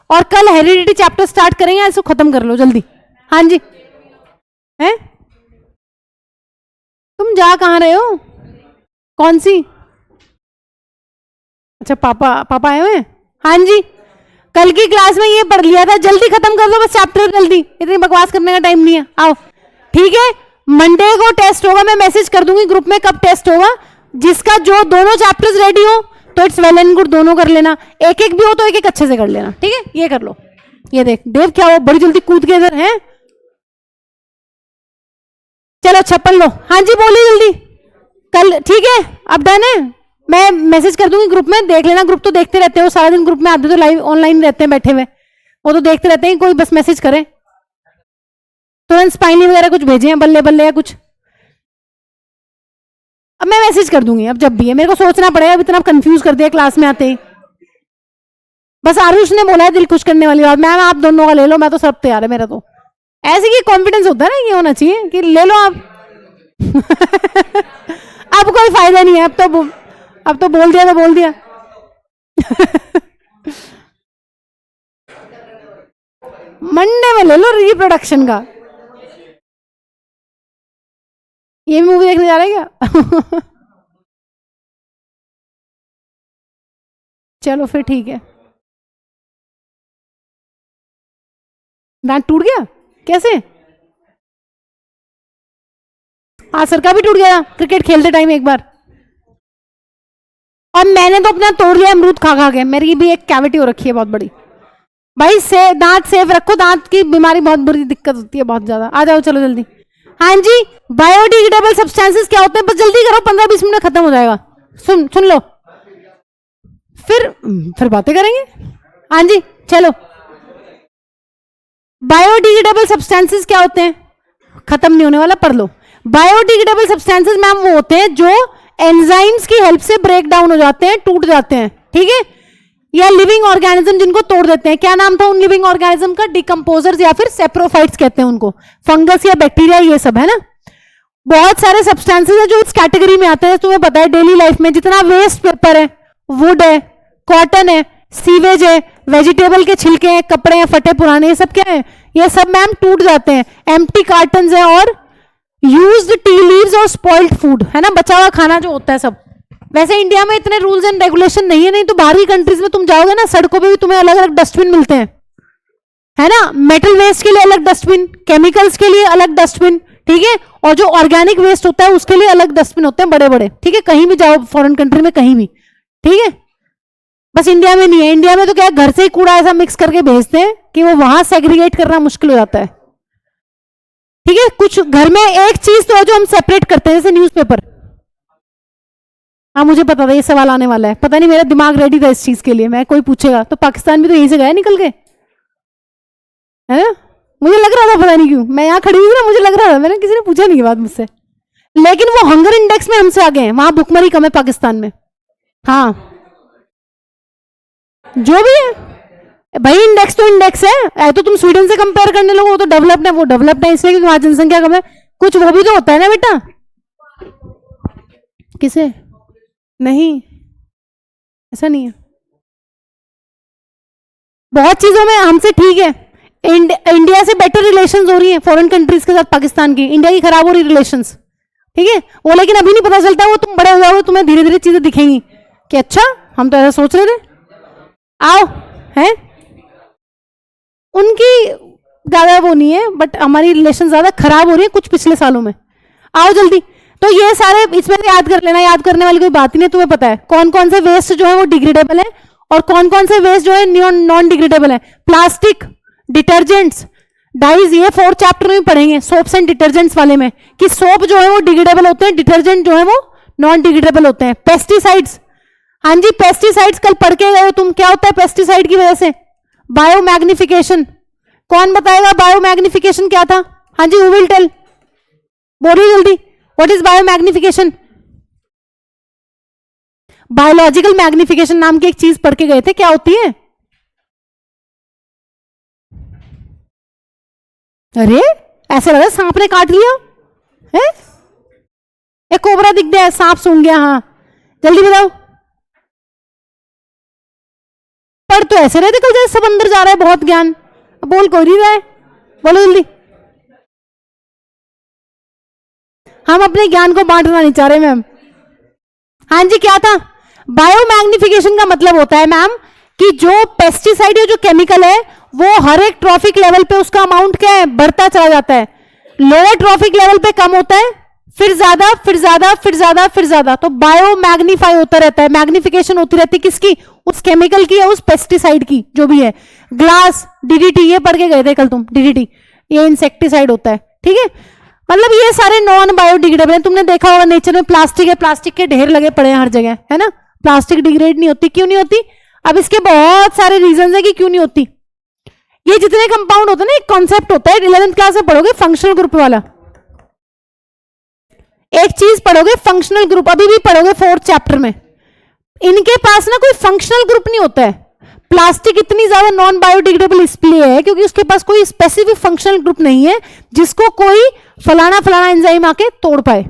और कल heredity chapter start करेंगे, इसको खत्म कर लो जल्दी। हाँ जी, है तुम जा कहाँ रहे हो? कौन सी? अच्छा पापा आए हुए? हाँ जी, कल की क्लास में ये पढ़ लिया था, जल्दी खत्म कर दो बस चैप्टर, जल्दी, इतनी बकवास करने का टाइम नहीं है। आओ ठीक है, मंडे को टेस्ट होगा, मैं मैसेज कर दूंगी ग्रुप में कब टेस्ट होगा। जिसका जो दोनों चैप्टर्स रेडी हो तो इट्स वेल एंड गुड, दोनों कर लेना। एक एक भी हो तो एक एक अच्छे से कर लेना, ठीक है? ये कर लो। ये देख देव क्या हो, बड़ी जल्दी कूद के इधर है। चलो छप्पन लो। हाँ जी बोलिए जल्दी। कल ठीक है, अब डन है। मैं मैसेज कर दूंगी ग्रुप में, देख लेना। ग्रुप तो देखते रहते हो सारा दिन, ग्रुप में आते तो लाइव ऑनलाइन रहते हैं बैठे हुए, वो तो देखते रहते हैं। कोई बस मैसेज करे, तुरंत स्पाइनी वगैरह कुछ भेजे हैं, बल्ले बल्ले या कुछ। अब मैं मैसेज कर दूंगी, अब जब भी है मेरे को सोचना पड़ेगा, अब इतना कंफ्यूज कर दिया क्लास में आते ही। बस आरुष ने बोला है दिल खुश करने वाली बात, मैम आप दोनों का ले लो, मैं तो सब तैयार है मेरा तो। ऐसे की कॉन्फिडेंस होता है ना, ये होना चाहिए कि ले लो आप। अब कोई फायदा नहीं है, अब तो बोल दिया तो बोल दिया। मंडे में ले लो रिप्रोडक्शन का। ये भी मूवी देखने जा रहे हैं क्या? चलो फिर ठीक है। दांत टूट गया कैसे? हाँ सर का भी टूट गया क्रिकेट खेलते टाइम एक बार, और मैंने तो अपना तोड़ लिया अमरूद खा खा के। मेरी भी एक कैविटी हो रखी है बहुत बड़ी। भाई से दांत सेफ रखो, दांत की बीमारी बहुत बुरी दिक्कत होती है, बहुत ज्यादा। आ जाओ चलो जल्दी। हाँ जी, बायोडिग्रेडेबल सब्सटेंसेस क्या होते हैं? बस जल्दी करो, 15-20 मिनट खत्म हो जाएगा। सुन लो, फिर बातें करेंगे। हाँ जी चलो। बायोडिग्रेडेबल सब्सटेंसेस क्या होते हैं? खत्म नहीं होने वाला, पढ़ लो। बायोडिग्रेडेबल सब्सटेंसेस मैम वो होते हैं जो एंजाइम्स की हेल्प से ब्रेक डाउन हो जाते हैं, टूट जाते हैं, ठीक है? या लिविंग ऑर्गेनिज्म जिनको तोड़ देते हैं। क्या नाम था उन लिविंग ऑर्गेनिज्म का? डिकम्पोजर्स या फिर सेप्रोफाइट्स कहते हैं उनको। फंगस या बैक्टीरिया ये सब है ना। बहुत सारे सब्सटेंसेस है जो इस कैटेगरी में आते हैं। तुम्हें पता है डेली लाइफ में जितना वेस्ट पेपर है, वुड है, कॉटन है, सीवेज है, वेजिटेबल के छिलके हैं, कपड़े हैं फटे पुराने, ये सब क्या है? ये सब मैम टूट जाते हैं। एम्प्टी कार्टन्स है और यूज्ड टी लीव्स और स्पॉइल्ड फूड है ना, बचा हुआ खाना जो होता है सब। वैसे इंडिया में इतने रूल्स एंड रेगुलेशन नहीं है, नहीं तो बाहरी कंट्रीज में तुम जाओगे ना, सड़कों पे भी तुम्हें अलग अलग डस्टबिन मिलते हैं, है ना? मेटल वेस्ट के लिए अलग डस्टबिन, केमिकल्स के लिए अलग डस्टबिन, ठीक है? और जो ऑर्गेनिक वेस्ट होता है उसके लिए अलग डस्टबिन होते हैं बड़े बड़े, ठीक है? कहीं भी जाओ फॉरेन कंट्री में कहीं भी, ठीक है? बस इंडिया में नहीं है। इंडिया में तो क्या घर से ही कूड़ा ऐसा मिक्स करके भेजते हैं कि वो वहां सेग्रीगेट करना मुश्किल हो जाता है, ठीक है? कुछ घर में एक चीज तो है जो हम सेपरेट करते हैं, जैसे न्यूज़पेपर। हाँ मुझे पता था ये सवाल आने वाला है, पता नहीं मेरा दिमाग रेडी था इस चीज के लिए। मैं कोई पूछेगा तो पाकिस्तान भी तो यहीं से गया निकल के, है ना? मुझे लग रहा था, पता नहीं क्यों मैं यहाँ खड़ी हुई ना, मुझे लग रहा था, मैंने किसी ने पूछा नहीं बात मुझसे। लेकिन वो हंगर इंडेक्स में हमसे आगे हैं, वहां भुखमरी कम है पाकिस्तान में। हाँ जो भी है भाई, इंडेक्स तो इंडेक्स है। तो तुम स्वीडन से कंपेयर करने लोगो, वो तो डेवलप्ड है, वो डेवलप्ड है इसलिए क्योंकि वहां जनसंख्या कम है। कुछ वो भी तो होता है ना बेटा। किसे? नहीं ऐसा नहीं है, बहुत चीजों में हमसे ठीक है। इंडिया से बेटर रिलेशंस हो रही है फॉरेन कंट्रीज के साथ पाकिस्तान की, इंडिया की खराब हो रही रिलेशंस, ठीक है? वो लेकिन अभी नहीं पता चलता, वो तुम बड़े हो जाओगे तुम्हें धीरे धीरे चीजें दिखेंगी कि अच्छा हम तो ऐसा सोच रहे थे। आओ है उनकी ज्यादा वो नहीं है, बट हमारी रिलेशन ज्यादा खराब हो रही है कुछ पिछले सालों में। आओ जल्दी। तो ये सारे इसमें याद कर लेना, याद करने वाली कोई बात ही नहीं। तुम्हें पता है कौन कौन से वेस्ट जो है वो डिग्रेडेबल है और कौन कौन से वेस्ट जो है नॉन डिग्रेडेबल है। प्लास्टिक, डिटर्जेंट्स, डाइज, ये 4th चैप्टर में पढ़ेंगे सोप्स एंड डिटर्जेंट्स वाले में, कि सोप जो है वो डिग्रेडेबल होते हैं, डिटर्जेंट जो है वो नॉन डिग्रेडेबल होते हैं। पेस्टिसाइड्स, हाँ जी पेस्टिसाइड्स कल पढ़ के गए हो तुम, क्या होता है पेस्टिसाइड की वजह से? बायोमैग्निफिकेशन। कौन बताएगा बायोमैग्निफिकेशन क्या था? हाँ जी हु विल टेल, बोलिए जल्दी। What is biomagnification? Biological magnification नाम की एक चीज पढ़ के गए थे, क्या होती है? अरे ऐसे लगा सांप ने काट लिया है, एक कोबरा दिख गया, सांप सूंघ गया। हाँ जल्दी बताओ। पढ़ तो ऐसे रहे थे कल जैसे सब अंदर जा रहा है बहुत ज्ञान, बोल कोई नहीं रहा है, बोलो जल्दी। हम अपने ज्ञान को बांटना नहीं चाह रहे मैम। हाँ जी क्या था? बायोमैग्निफिकेशन का मतलब होता है मैम कि जो पेस्टिसाइड या जो केमिकल है वो हर एक ट्रॉफिक लेवल पे उसका अमाउंट क्या है, बढ़ता चला जाता है। लोअर ट्रॉफिक लेवल पे कम होता है, फिर ज्यादा, फिर ज्यादा, फिर ज्यादा, फिर ज्यादा। तो बायो मैग्नीफाई होता रहता है, मैग्निफिकेशन होती रहती है किसकी? उस केमिकल की या उस पेस्टिसाइड की, जो भी है। ग्लास डीडीटी, ये पढ़ के गए थे कल तुम, डीडीटी ये इंसेक्टिसाइड होता है, ठीक है। मतलब ये सारे नॉन बायोडिग्रेडेबल हैं। तुमने देखा होगा नेचर में प्लास्टिक है, प्लास्टिक के ढेर लगे पड़े हैं हर जगह, है ना। प्लास्टिक डिग्रेड नहीं होती, क्यों नहीं होती? अब इसके बहुत सारे रीजन है कि क्यों नहीं होती। ये जितने कंपाउंड होते हैं ना, एक कॉन्सेप्ट होता है, 11th क्लास में पढ़ोगे फंक्शनल ग्रुप वाला। एक चीज पढ़ोगे फंक्शनल ग्रुप, अभी भी पढ़ोगे 4th चैप्टर में। इनके पास ना कोई फंक्शनल ग्रुप नहीं होता है। प्लास्टिक इतनी ज्यादा नॉन बायोडिग्रेडेबल इसलिए है क्योंकि उसके पास कोई स्पेसिफिक फंक्शनल ग्रुप नहीं है जिसको कोई फलाना फलाना एंजाइम आके तोड़ पाए।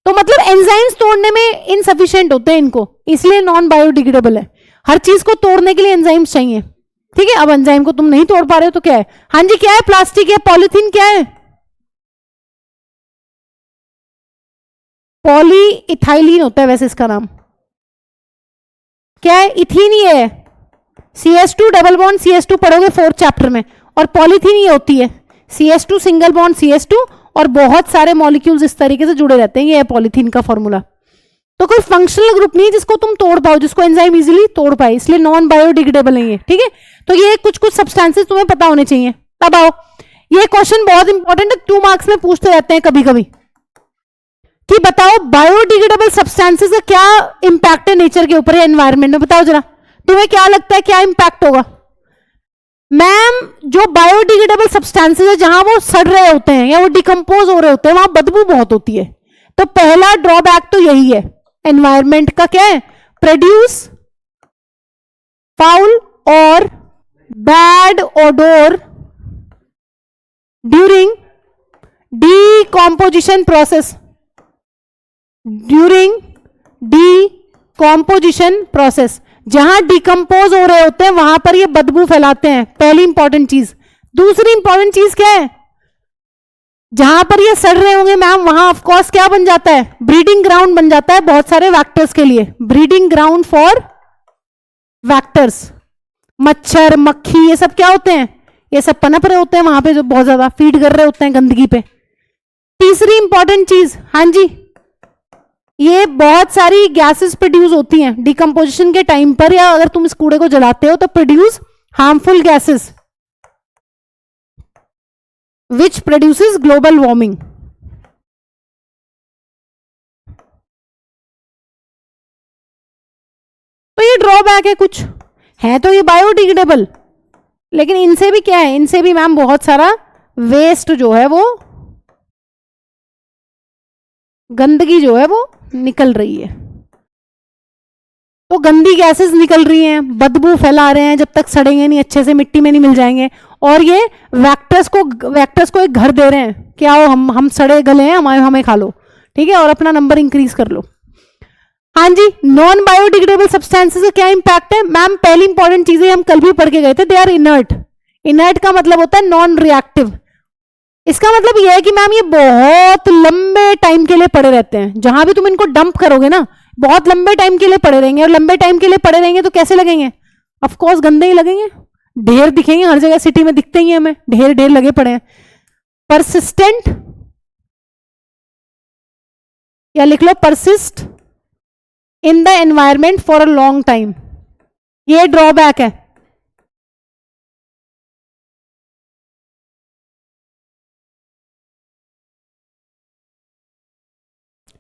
तो मतलब एंजाइम्स तोड़ने में इनसफिशिएंट होते हैं इनको, इसलिए नॉन बायोडिग्रेडेबल है। हर चीज को तोड़ने के लिए एंजाइम्स चाहिए, ठीक है। अब एंजाइम को तुम नहीं तोड़ पा रहे हो तो क्या है? हाँ जी क्या है? प्लास्टिक है, पॉलीथीन क्या है? पॉली इथाइलिन होता है वैसे इसका नाम, क्या है? इथीन ही है। CS2 डबल बॉन्ड CS2 पढ़ोगे 4th चैप्टर में। और पॉलीथीन ये होती है CS2 सिंगल बॉन्ड CS2, और बहुत सारे मॉलिक्यूल्स इस तरीके से जुड़े रहते हैं, ये है पॉलीथीन का फॉर्मूला। तो कोई फंक्शनल ग्रुप नहीं है जिसको तुम तोड़ पाओ, जिसको एंजाइम इजीली तोड़ पाए, इसलिए नॉन बायोडिग्रेडेबल नहीं है, ठीक है। तो ये कुछ कुछ सब्सटेंसेस तुम्हें पता होने चाहिए। तब आओ, ये क्वेश्चन बहुत इंपॉर्टेंट है, 2 मार्क्स में पूछते रहते हैं कभी कभी कि बताओ बायोडिग्रेडेबल सब्सटेंसेस का क्या इंपैक्ट है नेचर के ऊपर या एनवायरमेंट में। बताओ जरा, तुम्हें क्या लगता है क्या इंपैक्ट होगा? मैम जो बायोडिग्रेडेबल सब्सटेंसेस है जहां वो सड़ रहे होते हैं या वो डिकम्पोज हो रहे होते हैं, वहां बदबू बहुत होती है। तो पहला ड्रॉबैक तो यही है एनवायरमेंट का, क्या है? प्रोड्यूस फाउल और bad odour during decomposition process, during decomposition process. जहां डिकम्पोज हो रहे होते हैं वहां पर ये बदबू फैलाते हैं, पहली इंपॉर्टेंट चीज। दूसरी इंपॉर्टेंट चीज क्या है? जहां पर ये सड़ रहे होंगे मैम वहां ऑफ कोर्स क्या बन जाता है? ब्रीडिंग ग्राउंड बन जाता है बहुत सारे वैक्टर्स के लिए, ब्रीडिंग ग्राउंड फॉर वैक्टर्स। मच्छर मक्खी ये सब क्या होते हैं? ये सब पनप रहे होते हैं वहां पे, जो बहुत ज्यादा फीड कर रहे होते हैं गंदगी पे। तीसरी इंपॉर्टेंट चीज, हाँ जी, ये बहुत सारी गैसेस प्रोड्यूस होती हैं डिकम्पोजिशन के टाइम पर, या अगर तुम इस कूड़े को जलाते हो तो produce harmful gases which produces global warming. तो ये ड्रॉबैक है, कुछ है तो ये बायोडिग्रेडेबल, लेकिन इनसे भी क्या है? इनसे भी मैम बहुत सारा वेस्ट जो है वो, गंदगी जो है वो निकल रही है। तो गंदी गैसेस निकल रही हैं, बदबू फैला रहे हैं, जब तक सड़ेंगे नहीं अच्छे से मिट्टी में नहीं मिल जाएंगे। और ये वैक्टर्स को एक घर दे रहे हैं कि आओ हम सड़े गले हैं, हमें खा लो, ठीक है, और अपना नंबर इंक्रीज कर लो। हाँ जी, नॉन बायोडिग्रेडेबल सब्सटेंसेस का क्या इंपैक्ट है मैम? पहली इंपॉर्टेंट चीजें हम कल भी पढ़ के गए थे, दे आर इनर्ट। इनर्ट का मतलब होता है नॉन रिएक्टिव। इसका मतलब यह है कि मैम ये बहुत लंबे टाइम के लिए पड़े रहते हैं। जहां भी तुम इनको डंप करोगे ना, बहुत लंबे टाइम के लिए पड़े रहेंगे, और लंबे टाइम के लिए पड़े रहेंगे तो कैसे लगेंगे? ऑफ कोर्स गंदे ही लगेंगे, ढेर दिखेंगे हर जगह, सिटी में दिखते ही हैं हमें, ढेर ढेर लगे पड़े हैं। परसिस्टेंट, या लिख लो persist in the environment for a long time, ये ड्रॉबैक है।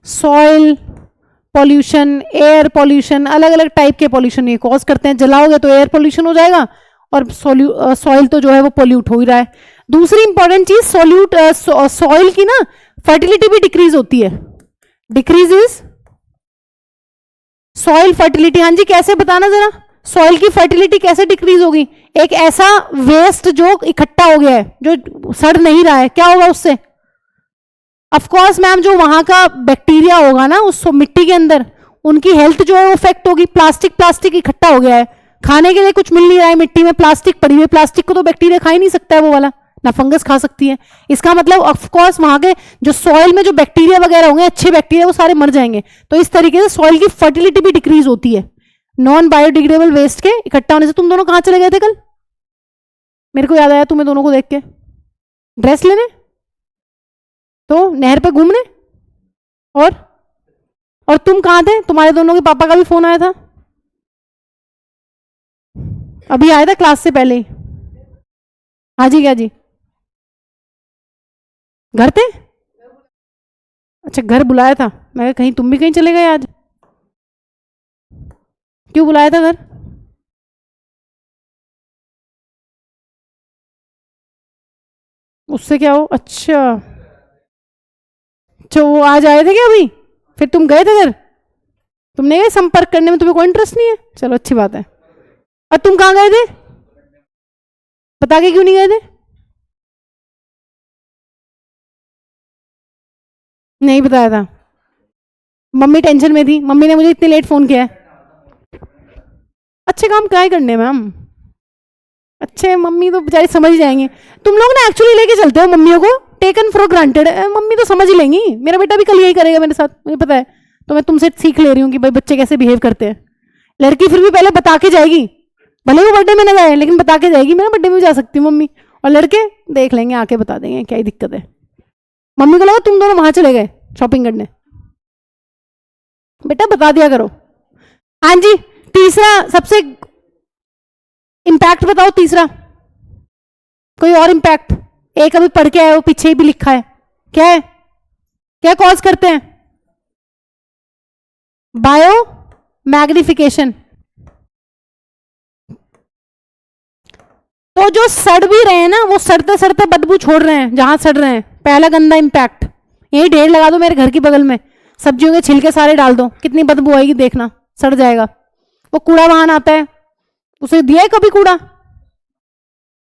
सॉइल पॉल्यूशन, एयर पॉल्यूशन, अलग अलग टाइप के पॉल्यूशन ये कॉज करते हैं। जलाओगे तो एयर पॉल्यूशन हो जाएगा, और सॉइल तो जो है वो पॉल्यूट हो ही रहा है। दूसरी इंपॉर्टेंट चीज, सॉइल की ना फर्टिलिटी भी डिक्रीज होती है। Decreases soil fertility. हाँ जी, कैसे बताना जरा, सॉइल की फर्टिलिटी कैसे डिक्रीज होगी? एक ऐसा वेस्ट जो इकट्ठा हो गया है, जो सड़ नहीं रहा है, क्या होगा उससे? ऑफ कोर्स मैम जो वहां का बैक्टीरिया होगा ना उस मिट्टी के अंदर, उनकी हेल्थ जो है वो इफेक्ट होगी। प्लास्टिक इकट्ठा हो गया है खाने के लिए कुछ मिल नहीं रहा है, मिट्टी में प्लास्टिक पड़ी हुई है, प्लास्टिक को तो बैक्टीरिया खा ही नहीं सकता है वो वाला, ना फंगस खा सकती है। इसका मतलब ऑफ कोर्स वहां के जो सॉइल में जो बैक्टीरिया वगैरह होंगे, अच्छे बैक्टीरिया, वो सारे मर जाएंगे। तो इस तरीके से सॉइल की फर्टिलिटी भी डिक्रीज होती है। नॉन बायोडिग्रेडेबल वेस्ट के इकट्ठा होने से। तुम दोनों कहां चले गए थे कल? मेरे को याद आया तुम्हें दोनों को देख के। ड्रेस लेने, तो नहर पे घूमने, और तुम कहां थे? तुम्हारे दोनों के पापा का भी फोन आया था, अभी आया था क्लास से पहले ही। हाँ जी, क्या जी? घर थे? अच्छा, घर बुलाया था। मैं कहीं तुम भी कहीं चले गए आज। क्यों बुलाया था घर? उससे क्या हो? अच्छा अच्छा, वो आज आए थे क्या अभी? फिर तुम गए थे घर? तुमने गए संपर्क करने में? तुम्हें कोई इंटरेस्ट नहीं है? चलो अच्छी बात है। और तुम कहाँ गए थे? बता के क्यों नहीं गए थे? नहीं बताया था। मम्मी टेंशन में थी, मम्मी ने मुझे इतनी लेट फोन किया है। अच्छे काम क्या है करने में हम? अच्छे मम्मी तो बेचारी समझ ही जाएंगे। तुम लोग ना एक्चुअली लेके चलते हो मम्मियों को, टेकन फॉर ग्रांटेड। मम्मी तो समझ ही लेंगी, मेरा बेटा भी कल यही करेगा मेरे साथ, मुझे पता है। तो मैं तुमसे सीख ले रही हूँ कि भाई बच्चे कैसे बिहेव करते हैं। लड़की फिर भी पहले बता के जाएगी, भले वो बर्थडे में ना जाए, लेकिन बता के जाएगी मेरा बर्थडे में जा सकती हूँ मम्मी। और लड़के देख लेंगे, आके बता देंगे क्या ही दिक्कत है। मम्मी को लगा तुम दोनों वहां चले गए शॉपिंग करने, बेटा बता दिया करो। हाँ जी, तीसरा सबसे इम्पैक्ट बताओ, तीसरा कोई और इम्पैक्ट। एक अभी पढ़ के आए हो, पीछे ही भी लिखा है, क्या है? क्या कॉज करते हैं? Bio magnification. तो जो सड़ भी रहे हैं ना, वो सड़ते सड़ते बदबू छोड़ रहे हैं जहां सड़ रहे हैं। पहला गंदा इम्पैक्ट, यही ढेर लगा दो मेरे घर के बगल में, सब्जियों के छिलके सारे डाल दो, कितनी बदबू आएगी देखना, सड़ जाएगा। वो कूड़ा वाहन आता है, उसे दिया है कभी कूड़ा?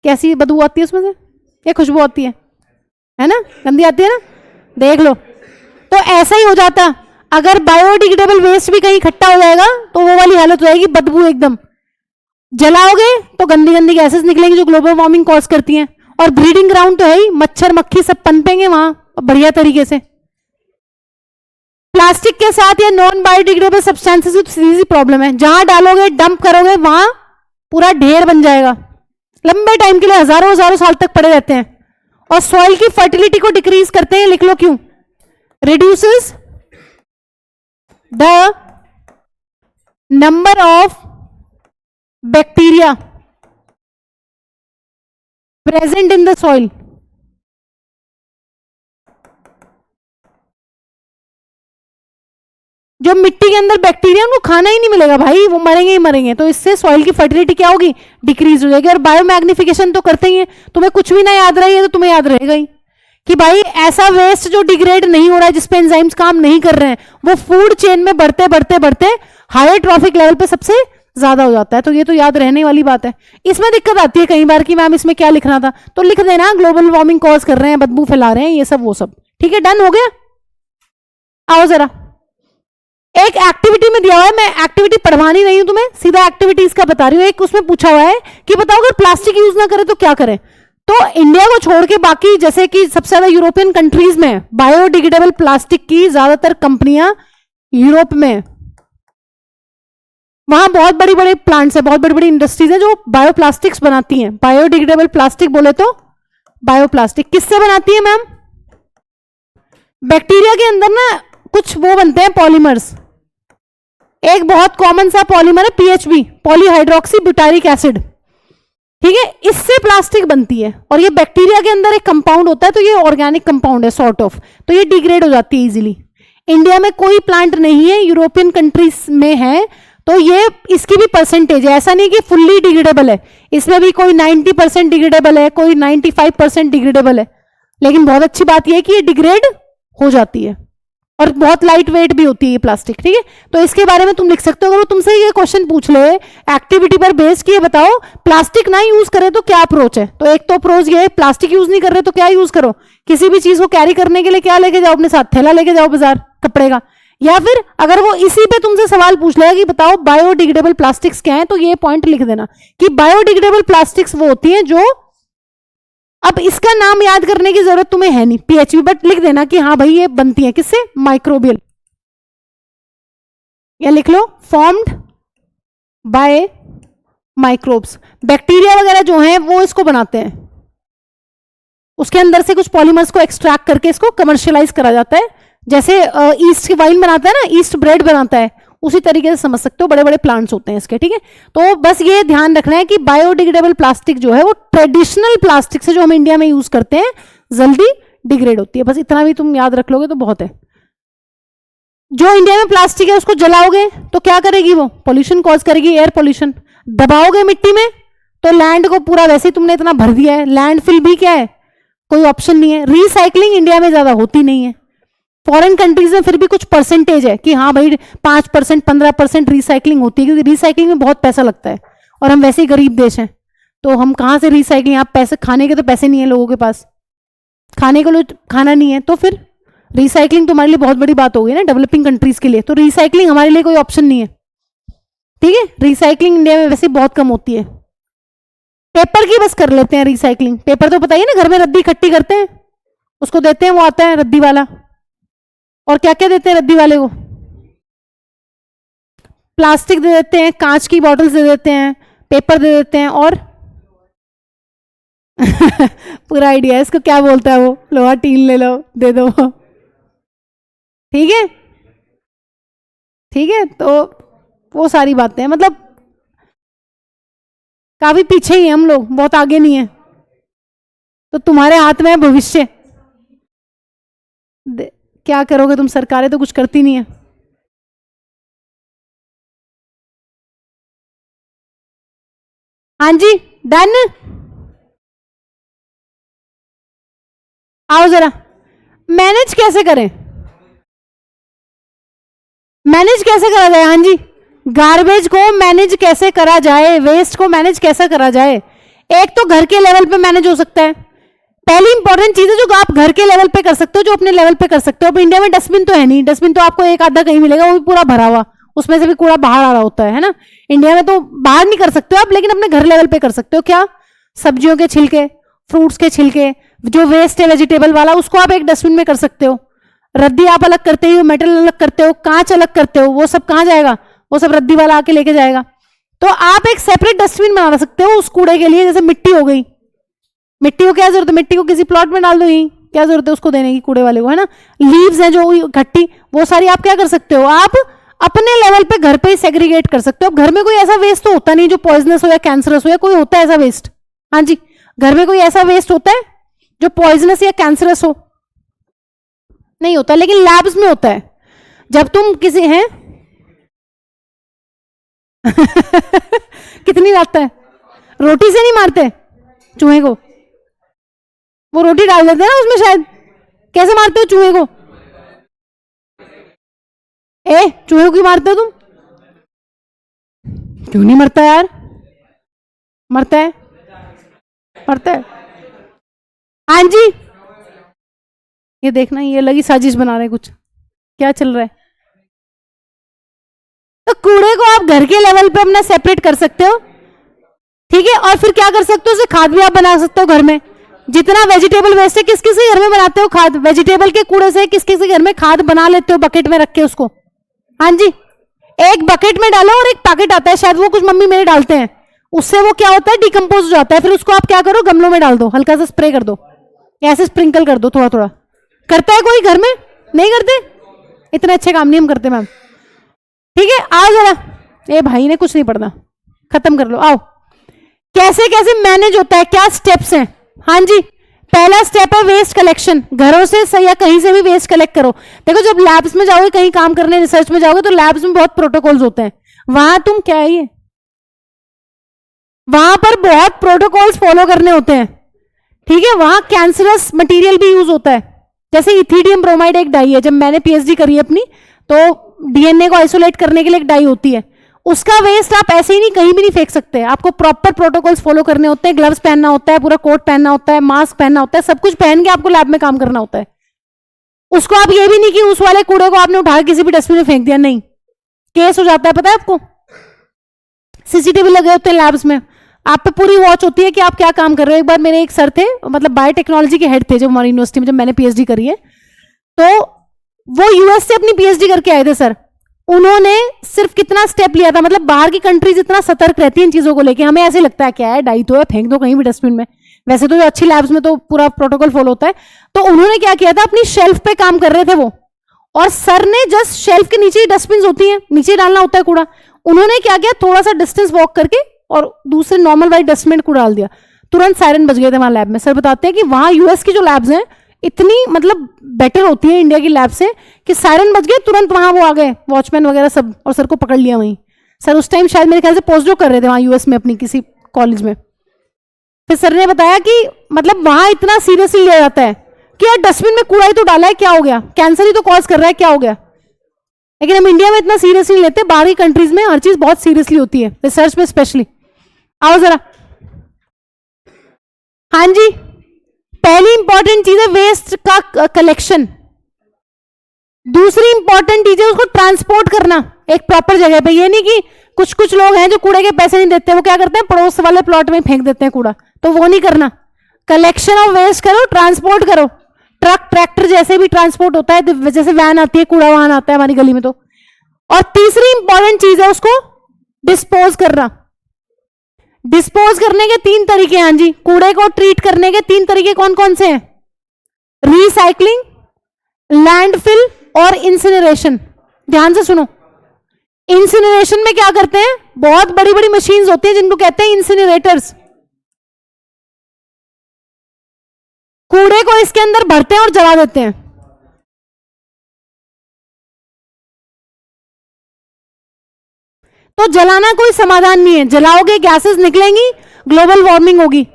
कैसी बदबू आती है उसमें से? ये खुशबू आती है ना, गंदी आती है ना, देख लो। तो ऐसा ही हो जाता, अगर बायोडिग्रेडेबल वेस्ट भी कहीं इकट्ठा हो जाएगा तो वो वाली हालत हो जाएगी, बदबू एकदम। जलाओगे तो गंदी गंदी गैसेस निकलेंगी जो ग्लोबल वार्मिंग कॉज करती हैं। और ब्रीडिंग ग्राउंड तो है ही, मच्छर मक्खी सब पनपेंगे वहां बढ़िया तरीके से। प्लास्टिक के साथ या नॉन बायोडिग्रेडेबल सब्सटेंसेस की सीधी सी प्रॉब्लम है, जहां डालोगे डंप करोगे वहां पूरा ढेर बन जाएगा, लंबे टाइम के लिए हजारों हजारों साल तक पड़े रहते हैं, और सॉइल की फर्टिलिटी को डिक्रीज करते हैं। लिख लो क्यों। Reduces the number of bacteria present in the soil. जो मिट्टी के अंदर बैक्टीरिया, उनको खाना ही नहीं मिलेगा भाई, वो मरेंगे ही मरेंगे। तो इससे सॉइल की फर्टिलिटी क्या होगी? डिक्रीज हो जाएगी। और बायो मैग्निफिकेशन तो करते ही है। तुम्हें कुछ भी ना याद रही है तो तुम्हें याद रहेगा ही कि भाई ऐसा वेस्ट जो डिग्रेड नहीं हो रहा है, जिसपे एंजाइम्स काम नहीं कर रहे हैं, वो फूड चेन में बढ़ते बढ़ते बढ़ते हायर ट्रॉफिक लेवल पे सबसे ज्यादा हो जाता है। तो ये तो याद रहने वाली बात है। इसमें दिक्कत आती है कई बार कि मैम इसमें क्या लिखना था, तो लिख देना ग्लोबल वार्मिंग कॉज कर रहे हैं, बदबू फैला रहे हैं, ये सब वो सब। ठीक है, डन हो गया। आओ जरा, एक एक्टिविटी में दिया हुआ है, मैं एक्टिविटी पढ़वानी नहीं हूं तुम्हें, सीधा एक्टिविटीज का बता रही हूं। एक उसमें पूछा हुआ है कि बताओ अगर प्लास्टिक यूज ना करें तो क्या करें। तो इंडिया को छोड़ के बाकी, जैसे कि सबसे ज्यादा यूरोपियन कंट्रीज में बायोडिग्रेडेबल प्लास्टिक की ज्यादातर कंपनियां यूरोप में, वहां बहुत बड़ी बड़ी प्लांट्स है, बहुत बड़ी बड़ी इंडस्ट्रीज है जो बायोप्लास्टिक्स बनाती हैं। बायोडिग्रेडेबल प्लास्टिक बोले तो बायोप्लास्टिक किससे बनाती है मैम? बैक्टीरिया के अंदर ना कुछ वो बनते हैं पॉलीमर्स। एक बहुत कॉमन सा पॉलीमर है पीएचबी, पॉलीहाइड्रोक्सी ब्यूटारिक एसिड। ठीक है, इससे प्लास्टिक बनती है। और ये बैक्टीरिया के अंदर एक कंपाउंड होता है, तो ये ऑर्गेनिक कंपाउंड है सॉर्ट ऑफ, तो ये डिग्रेड हो जाती है इजीली। इंडिया में कोई प्लांट नहीं है, यूरोपियन कंट्रीज में है, तो ये इसकी भी परसेंटेज है। ऐसा नहीं कि फुल्ली डिग्रेडेबल है, इसमें भी कोई 90% डिग्रेडेबल है, कोई 95% डिग्रेडेबल है। लेकिन बहुत अच्छी बात यह है कि ये डिग्रेड हो जाती है और बहुत लाइट वेट भी होती है ये प्लास्टिक। ठीक है, तो इसके बारे में तुम लिख सकते हो। अगर वो तुमसे ये क्वेश्चन पूछ ले एक्टिविटी पर बेस किए, बताओ प्लास्टिक ना यूज करें तो क्या अप्रोच है। तो एक तो अप्रोच ये है, प्लास्टिक यूज नहीं कर रहे तो क्या यूज करो। किसी भी चीज को कैरी करने के लिए क्या लेके जाओ अपने साथ? थैला लेके जाओ बाजार कपड़े का, या फिर अगर वो इसी पे तुमसे सवाल पूछ लेगा कि बताओ बायोडिग्रेडेबल प्लास्टिक्स क्या है, तो ये पॉइंट लिख देना कि बायोडिग्रेडेबल प्लास्टिक्स वो होती हैं जो, अब इसका नाम याद करने की जरूरत तुम्हें है नहीं पीएचवी, बट लिख देना कि हाँ भाई ये बनती है किससे, माइक्रोबियल, या लिख लो फॉर्म्ड बाय माइक्रोब्स। बैक्टीरिया वगैरह जो हैं वो इसको बनाते हैं, उसके अंदर से कुछ पॉलीमर्स को एक्सट्रैक्ट करके इसको कमर्शियलाइज करा जाता है, जैसे ईस्ट की वाइन बनाता है ना, ईस्ट ब्रेड बनाता है, उसी तरीके से समझ सकते हो, बड़े बड़े प्लांट्स होते हैं इसके, ठीक है। तो बस ये ध्यान रखना है कि बायोडिग्रेडेबल प्लास्टिक जो है वो ट्रेडिशनल प्लास्टिक से जो हम इंडिया में यूज करते हैं जल्दी डिग्रेड होती है, बस इतना भी तुम याद रख लोगे तो बहुत है। जो इंडिया में प्लास्टिक है उसको जलाओगे तो क्या करेगी, वो पॉल्यूशन कॉज करेगी, एयर पॉल्यूशन। दबाओगे मिट्टी में तो लैंड को पूरा, वैसे ही तुमने इतना भर दिया है, लैंडफिल भी क्या है, कोई ऑप्शन नहीं है। रिसाइकलिंग इंडिया में ज्यादा होती नहीं है, फॉरेन कंट्रीज में फिर भी कुछ परसेंटेज है कि हाँ भाई 5% 15% रिसाइकलिंग होती है, क्योंकि रिसाइकलिंग में बहुत पैसा लगता है और हम वैसे ही गरीब देश हैं, तो हम कहाँ से रिसाइकलिंग, आप पैसे खाने के तो पैसे नहीं है लोगों के पास, खाने को खाना नहीं है, तो फिर रिसाइकलिंग तुम्हारे लिए बहुत बड़ी बात होगी ना डेवलपिंग कंट्रीज के लिए, तो रिसाइकलिंग हमारे लिए कोई ऑप्शन नहीं है, ठीक है। रिसाइकलिंग इंडिया में वैसे बहुत कम होती है। पेपर की बस कर लेते हैं रिसाइकलिंग, पेपर तो पता ही ना, घर में रद्दी इकट्ठी करते हैं, उसको देते हैं, वो आता है रद्दी वाला। और क्या क्या देते हैं रद्दी वाले को, प्लास्टिक दे देते हैं, कांच की बॉटल्स दे देते हैं, पेपर दे देते हैं, और पूरा आइडिया है इसको, क्या बोलता है वो, लोहा टीन ले लो दे दो, ठीक है, ठीक है। तो वो सारी बातें हैं, मतलब काफी पीछे ही हैं हम लोग, बहुत आगे नहीं है, तो तुम्हारे हाथ में है भविष्य, क्या करोगे तुम, सरकारें तो कुछ करती नहीं है। हाँ जी डन, आओ जरा, मैनेज कैसे करें, मैनेज कैसे करा जाए, हाँ जी, गार्बेज को मैनेज कैसे करा जाए, वेस्ट को मैनेज कैसे करा जाए। एक तो घर के लेवल पे मैनेज हो सकता है, पहली इंपॉर्टेंट चीज है जो आप घर के लेवल पे कर सकते हो, जो अपने लेवल पे कर सकते हो। अब इंडिया में डस्टबिन तो है नहीं, डस्टबिन तो आपको एक आधा कहीं मिलेगा, वो भी पूरा भरा हुआ, उसमें से भी कूड़ा बाहर आ रहा होता है ना। इंडिया में तो बाहर नहीं कर सकते हो आप, लेकिन अपने घर लेवल पे कर सकते हो। क्या, सब्जियों के छिलके, फ्रूट्स के छिलके, जो वेस्ट है वेजिटेबल वाला, उसको आप एक डस्टबिन में कर सकते हो। रद्दी आप अलग करते हो, मेटल अलग करते हो, कांच अलग करते हो, वो सब कहाँ जाएगा, वो सब रद्दी वाला आके लेके जाएगा। तो आप एक सेपरेट डस्टबिन बना सकते हो उस कूड़े के लिए। जैसे मिट्टी हो गई, मिट्टी को क्या जरूरत है, मिट्टी को किसी प्लॉट में डाल दो, यही क्या जरूरत है उसको देने की कूड़े वाले को, है ना। लीव्स हैं जो खट्टी, वो सारी आप क्या कर सकते हो, आप अपने लेवल पे घर पे ही सेग्रीगेट कर सकते हो। घर में कोई ऐसा वेस्ट तो होता नहीं जो पॉइजनस हो या कैंसरस हो, या कोई होता है ऐसा वेस्ट, हाँ जी, घर में कोई ऐसा वेस्ट होता है जो पॉइजनस या कैंसरस हो, नहीं होता, लेकिन लैब्स में होता है। जब तुम किसी हैं कितनी लगता है, रोटी से नहीं मारते चूहे को, वो रोटी डाल देते हैं ना उसमें शायद, कैसे मारते हो चूहे को, चूहे को क्यों मारते हो तुम, क्यों नहीं मरता यार, मरता है, मरता है, हाँ जी। ये देखना, ये लगी साजिश बना रहे कुछ, क्या चल रहा है। तो कूड़े को आप घर के लेवल पे अपना सेपरेट कर सकते हो, ठीक है। और फिर क्या कर सकते हो, उसे खाद भी आप बना सकते हो घर में। जितना वेजिटेबल वेस्ट है, किस किस के घर में बनाते हो खाद, वेजिटेबल के कूड़े से किस किस के घर में खाद बना लेते हो, बकेट में रख के उसको, हाँ जी। एक बकेट में डालो और एक पैकेट आता है शायद, वो कुछ मम्मी मेरे डालते हैं, उससे वो क्या होता है, डिकम्पोज हो जाता है। फिर उसको आप क्या करो, गमलों में डाल दो, हल्का सा स्प्रे कर दो, ऐसे स्प्रिंकल कर दो थोड़ा थोड़ा। करता है कोई घर में, नहीं करते, इतने अच्छे काम नहीं हम करते मैम, ठीक है। आओ जरा, ये भाई ने कुछ नहीं पढ़ना, खत्म कर लो, आओ। कैसे कैसे मैनेज होता है, क्या स्टेप्स हैं, हाँ जी। पहला स्टेप है वेस्ट कलेक्शन, घरों से या कहीं से भी वेस्ट कलेक्ट करो। देखो जब लैब्स में जाओगे, कहीं काम करने रिसर्च में जाओगे, तो लैब्स में बहुत प्रोटोकॉल्स होते हैं, वहां तुम क्या है ये, वहां पर बहुत प्रोटोकॉल्स फॉलो करने होते हैं, ठीक है। वहां कैंसरस मटेरियल भी यूज होता है, जैसे इथिडियम ब्रोमाइड एक डाई है, जब मैंने पीएचडी करी अपनी, तो डीएनए को आइसोलेट करने के लिए एक डाई होती है, उसका वेस्ट आप ऐसे ही नहीं कहीं भी नहीं फेंक सकते, आपको प्रॉपर प्रोटोकॉल्स फॉलो करने होते हैं, ग्लव्स पहनना होता है, पूरा कोट पहनना होता है, मास्क पहनना होता है, सब कुछ पहन के आपको लैब में काम करना होता है। उसको आप ये भी नहीं कि उस वाले कूड़े को आपने उठा के किसी भी डस्टबिन में फेंक दिया, नहीं, केस हो जाता है, पता है आपको। सीसीटीवी लगे होते हैं लैब्स में, आप पे पूरी वॉच होती है कि आप क्या काम कर रहे हो। एक बार मेरे एक सर थे, मतलब बायोटेक्नोलॉजी के हेड थे जब हमारी यूनिवर्सिटी में, जब मैंने पीएचडी करी है, तो वो यूएस से अपनी पीएचडी करके आए थे सर। उन्होंने सिर्फ कितना स्टेप लिया था, मतलब बाहर की कंट्रीज इतना सतर्क रहती है इन चीजों को लेके, हमें ऐसे लगता है क्या है, डाई तो है, फेंक दो कहीं भी डस्टबिन में, वैसे तो जो अच्छी लैब्स में तो पूरा प्रोटोकॉल फॉलो होता है। तो उन्होंने क्या किया था, अपनी शेल्फ पे काम कर रहे थे वो, और सर ने जस्ट शेल्फ के नीचे ही डस्टबिन होती है, नीचे डालना होता है कूड़ा, उन्होंने क्या किया, थोड़ा सा डिस्टेंस वॉक करके और दूसरे नॉर्मल वाइट डस्टबिन कूड़ा डाल दिया, तुरंत सायरन बज गए थे वहां लैब में। सर बताते हैं कि वहां यूएस की जो लैब्स हैं इतनी मतलब बेटर होती है इंडिया की लैब से, कि सायरन बज गए तुरंत वहां वो आ गए वॉचमैन वगैरह सब, और सर को पकड़ लिया वहीं। सर उस टाइम शायद मेरे ख्याल से पोस्ट डॉक कर रहे थे वहां यूएस में अपनी किसी कॉलेज में। फिर सर ने बताया कि मतलब वहां इतना सीरियसली लिया जाता है कि यार डस्टबिन में कूड़ा ही तो डाला है, क्या हो गया, कैंसर ही तो कॉज कर रहा है, क्या हो गया। लेकिन हम इंडिया में इतना सीरियसली लेते, बाहरी कंट्रीज में हर चीज बहुत सीरियसली होती है, रिसर्च में स्पेशली। आओ जरा। हाँ जी, पहली इंपॉर्टेंट चीज है वेस्ट का कलेक्शन। दूसरी इंपॉर्टेंट चीज है उसको ट्रांसपोर्ट करना एक प्रॉपर जगह पे। ये नहीं कि कुछ कुछ लोग हैं जो कूड़े के पैसे नहीं देते, वो क्या करते हैं, पड़ोस वाले प्लॉट में फेंक देते हैं कूड़ा, तो वो नहीं करना। कलेक्शन ऑफ वेस्ट करो, ट्रांसपोर्ट करो, ट्रक ट्रैक्टर जैसे भी ट्रांसपोर्ट होता है, जैसे वैन आती है, कूड़ा वाहन आता है हमारी गली में तो। और तीसरी इंपॉर्टेंट चीज है उसको डिस्पोज करना। डिस्पोज करने के 3 तरीके हैं। हाँ जी, कूड़े को ट्रीट करने के 3 तरीके कौन कौन से हैं, रिसाइकलिंग, लैंडफिल और इंसिनरेशन। ध्यान से सुनो, इंसिनरेशन में क्या करते हैं, बहुत बड़ी बड़ी मशीन्स होती हैं जिनको कहते हैं इंसिनरेटर्स। कूड़े को इसके अंदर भरते हैं और जला देते हैं। तो जलाना कोई समाधान नहीं है, जलाओगे गैसेस निकलेंगी, ग्लोबल वार्मिंग होगी।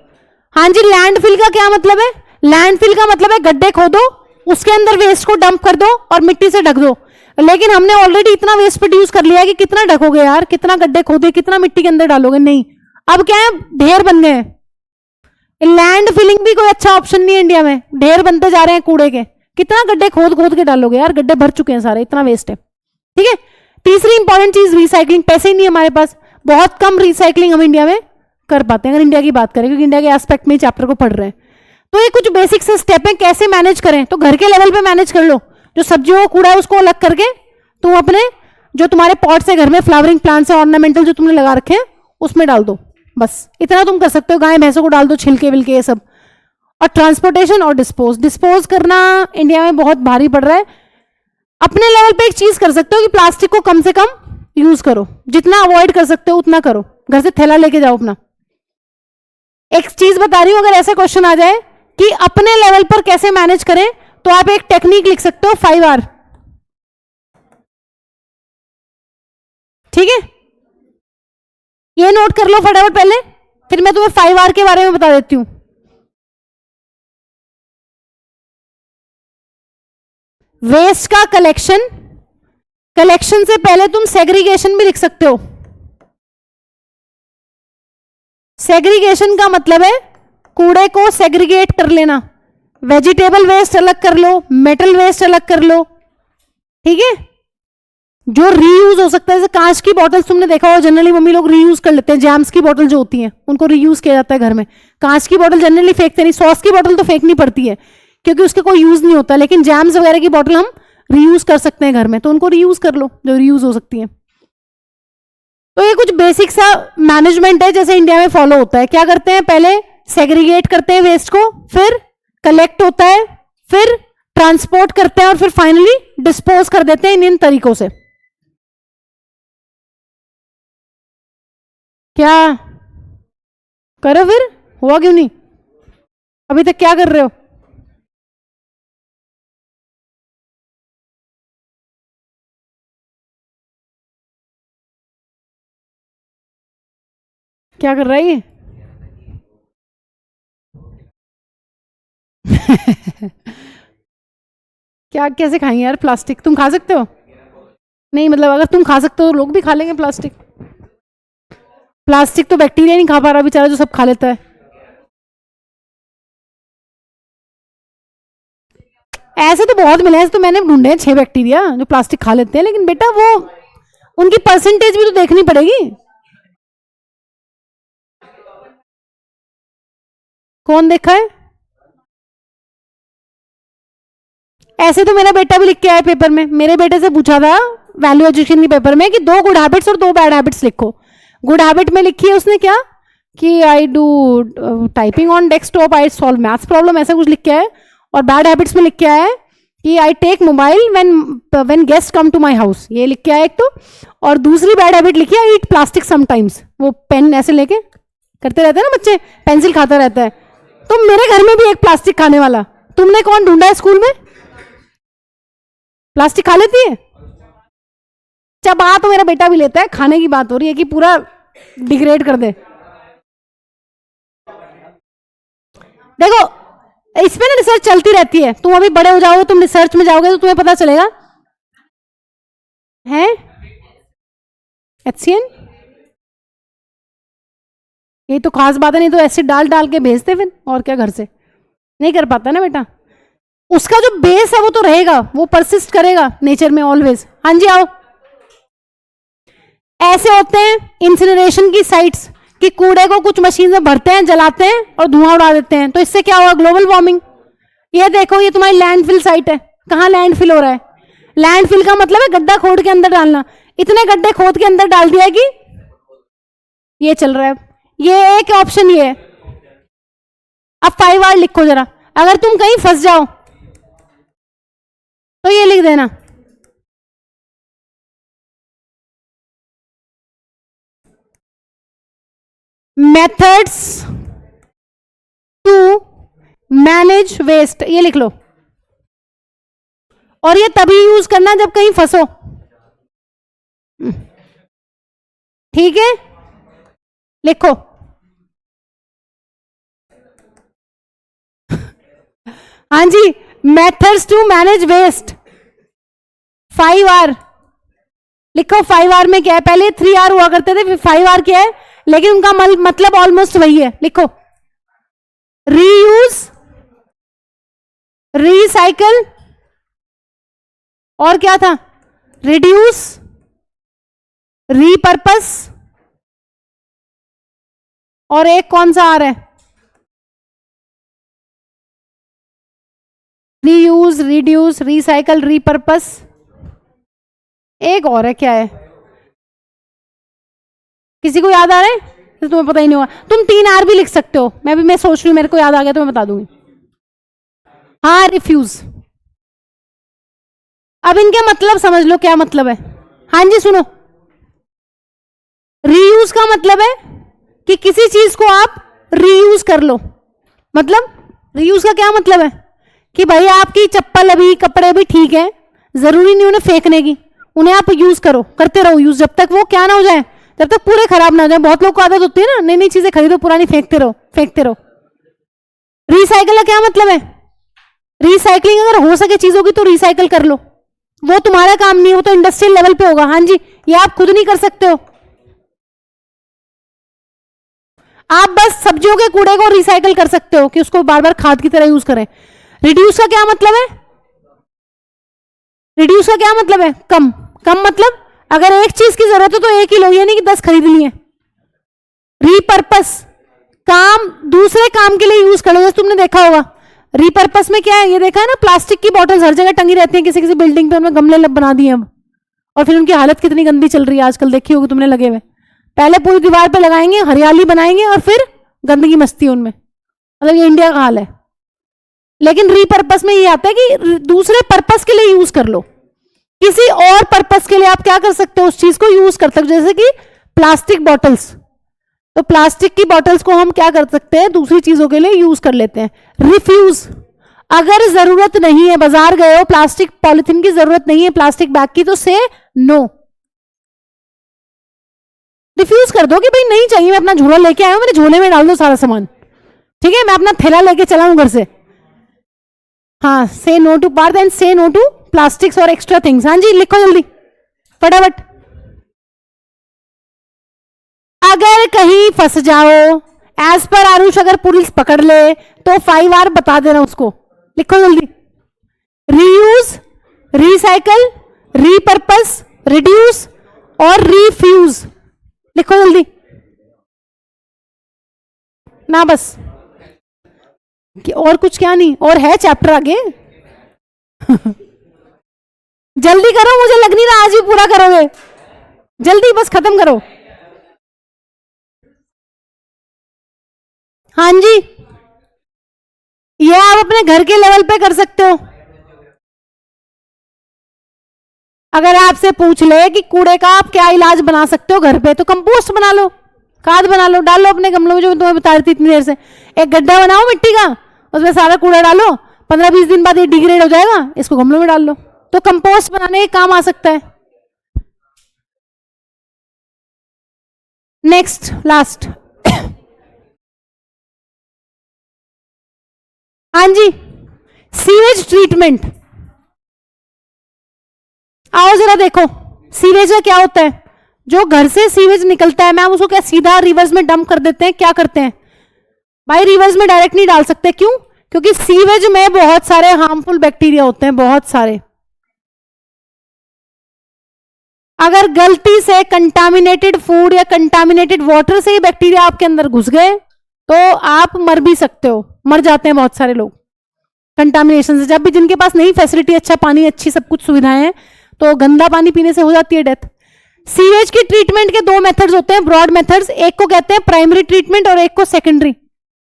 हाँ जी, लैंडफिल का क्या मतलब है, लैंडफिल का मतलब है गड्ढे खोदो, उसके अंदर वेस्ट को डंप कर दो और मिट्टी से ढक दो। लेकिन हमने ऑलरेडी इतना वेस्ट प्रोड्यूस कर लिया है कि कितना ढकोगे यार, कितना गड्ढे खोदे, कितना मिट्टी के अंदर डालोगे, नहीं। अब क्या है, ढेर बन गए हैं। लैंड फिलिंग भी कोई अच्छा ऑप्शन नहीं है इंडिया में, ढेर बनते जा रहे हैं कूड़े के, कितना गड्ढे खोद खोद के डालोगे यार, गड्ढे भर चुके हैं सारे, इतना वेस्ट है। ठीक है, तीसरी इंपॉर्टेंट चीज रिसाइकलिंग। पैसे ही नहीं हमारे पास, बहुत कम रिसाइकलिंग हम इंडिया में कर पाते हैं, अगर इंडिया की बात करें, क्योंकि इंडिया के एस्पेक्ट में चैप्टर को पढ़ रहे हैं। तो ये कुछ बेसिक से स्टेप है कैसे मैनेज करें, तो घर के लेवल पे मैनेज कर लो। जो सब्जियों का कूड़ा है उसको अलग करके तुम अपने जो तुम्हारे पॉट्स है घर में, फ्लावरिंग प्लांट्स है, ऑर्नामेंटल जो तुमने लगा रखे हैं, उसमें डाल दो, बस इतना तुम कर सकते हो। गाय भैंसों को डाल दो, छिलके विलके ये सब। और ट्रांसपोर्टेशन और डिस्पोज करना इंडिया में बहुत भारी पड़ रहा है। अपने लेवल पे एक चीज कर सकते हो कि प्लास्टिक को कम से कम यूज करो, जितना अवॉइड कर सकते हो उतना करो, घर से थैला लेके जाओ अपना। एक चीज बता रही हूं, अगर ऐसा क्वेश्चन आ जाए कि अपने लेवल पर कैसे मैनेज करें, तो आप एक टेक्निक लिख सकते हो 5R। ठीक है, ये नोट कर लो फटाफट पहले, फिर मैं तुम्हें 5R के बारे में बता देती हूं। वेस्ट का कलेक्शन, कलेक्शन से पहले तुम सेग्रीगेशन भी लिख सकते हो। सेग्रीगेशन का मतलब है कूड़े को सेग्रीगेट कर लेना, वेजिटेबल वेस्ट अलग कर लो, मेटल वेस्ट अलग कर लो। ठीक है, जो रीयूज हो सकता है, जैसे कांच की बॉटल्स तुमने देखा हो, जनरली मम्मी लोग रीयूज कर लेते हैं, जैम्स की बॉटल जो होती हैं उनको रीयूज किया जाता है घर में। कांच की बॉटल जनरली फेंकते नहीं, सॉस की बॉटल तो फेंकनी पड़ती है क्योंकि उसके कोई यूज नहीं होता, लेकिन जैम्स वगैरह की बॉटल हम रीयूज कर सकते हैं घर में, तो उनको रीयूज कर लो जो रीयूज हो सकती है। तो ये कुछ बेसिक सा मैनेजमेंट है जैसे इंडिया में फॉलो होता है। क्या करते हैं, पहले सेग्रीगेट करते हैं वेस्ट को, फिर कलेक्ट होता है, फिर ट्रांसपोर्ट करते हैं और फिर फाइनली डिस्पोज कर देते हैं इन तरीकों से। क्या करो फिर, हुआ क्यों नहीं, अभी तक क्या कर रहे हो? क्या कर रहा है ये? क्या कैसे खाएंगे यार प्लास्टिक, तुम खा सकते हो? नहीं मतलब अगर तुम खा सकते हो तो लोग भी खा लेंगे प्लास्टिक। प्लास्टिक तो बैक्टीरिया नहीं खा पा रहा बेचारा जो सब खा लेता है। ऐसे तो बहुत मिले हैं, ऐसे तो मैंने ढूंढे हैं 6 बैक्टीरिया जो प्लास्टिक खा लेते हैं, लेकिन बेटा वो उनकी परसेंटेज भी तो देखनी पड़ेगी। कौन देखा है? ऐसे तो मेरा बेटा भी लिख के आया पेपर में। मेरे बेटे से पूछा था वैल्यू एजुकेशन के पेपर में कि 2 गुड हैबिट्स और 2 बैड हैबिट्स लिखो। गुड हैबिट में लिखी है उसने क्या कि I do typing on desktop, I solve maths problem, ऐसा कुछ लिख के आया। और बैड हैबिट्स में लिख के आया है कि I take mobile when guest come to my house, ये लिख के आया एक तो। और दूसरी बैड हैबिट लिखी है ईट प्लास्टिक समटाइम्स, वो पेन ऐसे लेके करते रहते हैं ना बच्चे, पेंसिल खाता रहता है। तो मेरे घर में भी एक प्लास्टिक खाने वाला, तुमने कौन ढूंढा है स्कूल में? प्लास्टिक खा लेती है? चबा तो मेरा बेटा भी लेता है, खाने की बात हो रही है कि पूरा डिग्रेड कर दे। देखो इसमें ना रिसर्च चलती रहती है, तुम अभी बड़े हो जाओगे, तुम रिसर्च में जाओगे तो तुम्हें पता चलेगा। है HCN, ये तो खास बात है, नहीं तो एसिड डाल डाल के भेजते फिर, और क्या घर से नहीं कर पाता ना बेटा। उसका जो बेस है वो तो रहेगा, वो परसिस्ट करेगा नेचर में ऑलवेज। हाँ जी आओ। ऐसे होते हैं इंसिनरेशन की साइट्स कि कूड़े को कुछ मशीन में भरते हैं, जलाते हैं और धुआं उड़ा देते हैं, तो इससे क्या होगा? Global warming. ये देखो ये तुम्हारी लैंडफिल साइट है, कहाँ लैंडफिल हो रहा है? लैंडफिल का मतलब है गड्ढा खोद के अंदर डालना। इतने गड्ढे खोद के अंदर डाल दिया कि ये चल रहा है। ये एक ऑप्शन ये है। अब 5 R लिखो जरा, अगर तुम कहीं फंस जाओ तो ये लिख देना। मेथड्स टू मैनेज वेस्ट, ये लिख लो। और ये तभी यूज करना जब कहीं फंसो, ठीक है? लिखो। हाँ जी, methods to manage waste 5R लिखो। 5R में क्या है? पहले 3R हुआ करते थे, फिर 5R क्या है, लेकिन उनका मतलब ऑलमोस्ट वही है। लिखो रीयूज, रीसाइकल, और क्या था? रिड्यूस, रीपर्पस, और एक कौन सा आ रहा है? रीयूज, रिड्यूस, रीसाइकल, रीपर्पस, एक और है, क्या है? किसी को याद आ रहा है? तो तुम्हें पता ही नहीं होगा। तुम 3R भी लिख सकते हो, मैं सोच रही हूँ, मेरे को याद आ गया तो मैं बता दूंगी। हाँ रिफ्यूज। अब इनके मतलब समझ लो क्या मतलब है। हाँ जी सुनो, रीयूज का मतलब है कि किसी चीज को आप रीयूज कर लो। मतलब रीयूज का क्या मतलब है कि भाई आपकी चप्पल अभी, कपड़े भी ठीक है, जरूरी नहीं उन्हें फेंकने की, उन्हें आप यूज करो, करते रहो यूज, जब तक वो क्या ना हो जाए, जब तक पूरे खराब ना हो जाए। बहुत लोग को आदत होती है ना, नई नई चीजें खरीदो, पुरानी फेंकते रहो फेंकते रहो। रिसाइकल का क्या मतलब है? रिसाइकलिंग अगर हो सके चीजों की तो रिसाइकल कर लो, वो तुम्हारा काम नहीं है, वो तो इंडस्ट्रियल लेवल पे होगा। हाँ जी, ये आप खुद नहीं कर सकते हो। आप बस सब्जियों के कूड़े को रिसाइकल कर सकते हो कि उसको बार बार खाद की तरह यूज करें। रिड्यूस का क्या मतलब है? रिड्यूस का क्या मतलब है? कम। कम मतलब अगर एक चीज की जरूरत है तो एक ही लो, ये नहीं कि 10 खरीद लिए। रीपर्पस, काम दूसरे काम के लिए यूज कर लो। जैसे तुमने देखा होगा रीपर्पस में क्या है, ये देखा है ना, प्लास्टिक की बॉटल्स हर जगह टंगी रहती हैं, किसी किसी बिल्डिंग पे उनमें गमले बना दिए अब, और फिर उनकी हालत कितनी गंदी चल रही है आजकल, देखी होगी तुमने लगे हुए। पहले पूरी दीवार पे लगाएंगे, हरियाली बनाएंगे, और फिर गंदगी मस्ती उनमें, मतलब ये इंडिया का हाल है। लेकिन रीपर्पस में ये आता है कि दूसरे पर्पस के लिए यूज कर लो, किसी और पर्पस के लिए आप क्या कर सकते हो, उस चीज को यूज कर सकते हो। जैसे कि प्लास्टिक बॉटल्स, तो प्लास्टिक की बॉटल्स को हम क्या कर सकते हैं, दूसरी चीजों के लिए यूज कर लेते हैं। रिफ्यूज, अगर जरूरत नहीं है, बाजार गए हो, प्लास्टिक पॉलिथीन की जरूरत नहीं है, प्लास्टिक बैग की, तो से नो, रिफ्यूज कर दो कि भाई नहीं चाहिए, मैं अपना झोला लेके आया हूं, मेरे झोले में डाल दो सारा सामान, ठीक है, मैं अपना थैला लेके चला हूं घर से। हाँ, से नो टू पार्थ एंड से नो टू प्लास्टिक्स और एक्स्ट्रा थिंग्स। हाँ जी लिखो जल्दी फटाफट। अगर कहीं फंस जाओ, एज पर आरुष अगर पुलिस पकड़ ले तो 5R बता देना उसको, लिखो जल्दी। रीयूज, रिसाइकल, रीपर्पस, रिड्यूस और रीफ्यूज। लिखो जल्दी ना, बस और कुछ क्या नहीं, और है चैप्टर आगे। जल्दी करो, मुझे लग नहीं रहा आज भी पूरा करोगे। जल्दी बस खत्म करो। हाँ जी, ये आप अपने घर के लेवल पे कर सकते हो। अगर आपसे पूछ ले कि कूड़े का आप क्या इलाज बना सकते हो घर पे, तो कंपोस्ट बना लो, खाद बना लो, डालो अपने गमलों में, जो मैं तुम्हें बता रही थी इतनी देर से। एक गड्ढा बनाओ मिट्टी का, उसमें सारा कूड़ा डालो, 15-20 दिन बाद ये डिग्रेड हो जाएगा, इसको गमलों में डाल लो, तो कंपोस्ट बनाने के काम आ सकता है। Next, last. हाँ जी, सीवेज ट्रीटमेंट। आओ जरा देखो, सीवेज का क्या होता है। जो घर से सीवेज निकलता है, मैम उसको क्या सीधा रिवर्स में डंप कर देते हैं? क्या करते हैं भाई, रिवर्स में डायरेक्ट नहीं डाल सकते। क्यों? क्योंकि सीवेज में बहुत सारे हार्मफुल बैक्टीरिया होते हैं, बहुत सारे। अगर गलती से कंटामिनेटेड फूड या कंटामिनेटेड वाटर से ही बैक्टीरिया आपके अंदर घुस गए, तो आप मर भी सकते हो, मर जाते हैं बहुत सारे लोग कंटामिनेशन से। जब भी जिनके पास नहीं फैसिलिटी, अच्छा पानी, अच्छी सब कुछ सुविधाएं हैं, तो गंदा पानी पीने से हो जाती है डेथ। सीवेज की ट्रीटमेंट के दो मेथड्स होते हैं, ब्रॉड मेथड्स। एक को कहते हैं प्राइमरी ट्रीटमेंट और एक को सेकेंडरी।